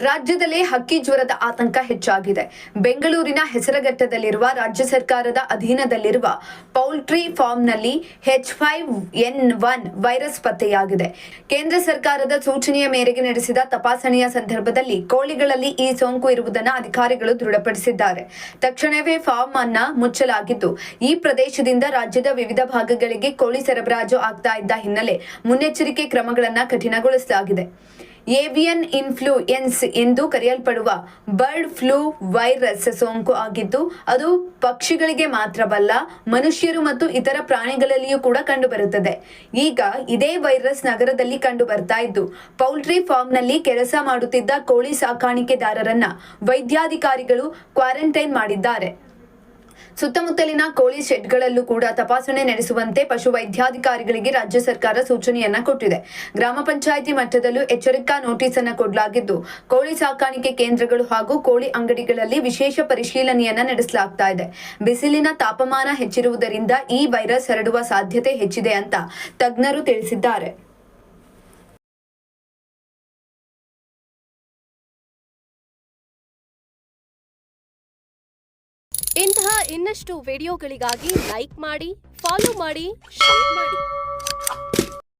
ರಾಜ್ಯದಲ್ಲಿ ಹಕ್ಕಿ ಜ್ವರದ ಆತಂಕ ಹೆಚ್ಚಾಗಿದೆ. ಬೆಂಗಳೂರಿನ ಹೆಸರಘಟ್ಟದಲ್ಲಿರುವ ರಾಜ್ಯ ಸರ್ಕಾರದ ಅಧೀನದಲ್ಲಿರುವ ಪೌಲ್ಟ್ರಿ ಫಾರ್ಮ್ನಲ್ಲಿ H5N1 ವೈರಸ್ ಪತ್ತೆಯಾಗಿದೆ. ಕೇಂದ್ರ ಸರ್ಕಾರದ ಸೂಚನೆಯ ಮೇರೆಗೆ ನಡೆಸಿದ ತಪಾಸಣೆಯ ಸಂದರ್ಭದಲ್ಲಿ ಕೋಳಿಗಳಲ್ಲಿ ಈ ಸೋಂಕು ಇರುವುದನ್ನು ಅಧಿಕಾರಿಗಳು ದೃಢಪಡಿಸಿದ್ದಾರೆ. ತಕ್ಷಣವೇ ಫಾರ್ಮ್ ಅನ್ನು ಮುಚ್ಚಲಾಗಿದ್ದು, ಈ ಪ್ರದೇಶದಿಂದ ರಾಜ್ಯದ ವಿವಿಧ ಭಾಗಗಳಿಗೆ ಕೋಳಿ ಸರಬರಾಜು ಆಗ್ತಾ ಇದ್ದ ಹಿನ್ನೆಲೆ ಮುನ್ನೆಚ್ಚರಿಕೆ ಕ್ರಮಗಳನ್ನು ಕಠಿಣಗೊಳಿಸಲಾಗಿದೆ. ಏವಿಯನ್ ಇನ್ಫ್ಲೂಯೆನ್ಸ್ ಎಂದು ಕರೆಯಲ್ಪಡುವ ಬರ್ಡ್ ಫ್ಲೂ ವೈರಸ್ ಸೋಂಕು ಆಗಿದ್ದು, ಅದು ಪಕ್ಷಿಗಳಿಗೆ ಮಾತ್ರವಲ್ಲ, ಮನುಷ್ಯರು ಮತ್ತು ಇತರ ಪ್ರಾಣಿಗಳಲ್ಲಿಯೂ ಕೂಡ ಕಂಡುಬರುತ್ತದೆ. ಈಗ ಇದೇ ವೈರಸ್ ನಗರದಲ್ಲಿ ಕಂಡು ಬರ್ತಾ ಇದ್ದು, ಪೌಲ್ಟ್ರಿ ಫಾರ್ಮ್ನಲ್ಲಿ ಕೆಲಸ ಮಾಡುತ್ತಿದ್ದ ಕೋಳಿ ಸಾಕಾಣಿಕೆದಾರರನ್ನ ವೈದ್ಯಾಧಿಕಾರಿಗಳು ಕ್ವಾರಂಟೈನ್ ಮಾಡಿದ್ದಾರೆ. ಸುತ್ತಮುತ್ತಲಿನ ಕೋಳಿ ಶೆಡ್ಗಳಲ್ಲೂ ಕೂಡ ತಪಾಸಣೆ ನಡೆಸುವಂತೆ ಪಶು ವೈದ್ಯಾಧಿಕಾರಿಗಳಿಗೆ ರಾಜ್ಯ ಸರ್ಕಾರ ಸೂಚನೆಯನ್ನ ಕೊಟ್ಟಿದೆ. ಗ್ರಾಮ ಪಂಚಾಯಿತಿ ಮಟ್ಟದಲ್ಲೂ ಎಚ್ಚರಿಕಾ ನೋಟಿಸ್ ಅನ್ನು ಕೊಡಲಾಗಿದ್ದು, ಕೋಳಿ ಸಾಕಾಣಿಕೆ ಕೇಂದ್ರಗಳು ಹಾಗೂ ಕೋಳಿ ಅಂಗಡಿಗಳಲ್ಲಿ ವಿಶೇಷ ಪರಿಶೀಲನೆಯನ್ನ ನಡೆಸಲಾಗ್ತಾ ಇದೆ. ಬಿಸಿಲಿನ ತಾಪಮಾನ ಹೆಚ್ಚಿರುವುದರಿಂದ ಈ ವೈರಸ್ ಹರಡುವ ಸಾಧ್ಯತೆ ಹೆಚ್ಚಿದೆ ಅಂತ ತಜ್ಞರು ತಿಳಿಸಿದ್ದಾರೆ. ಇಂತಹ ಇನ್ನಷ್ಟು ವಿಡಿಯೋಗಳಿಗಾಗಿ ಲೈಕ್ ಮಾಡಿ, ಫಾಲೋ ಮಾಡಿ, ಶೇರ್ ಮಾಡಿ.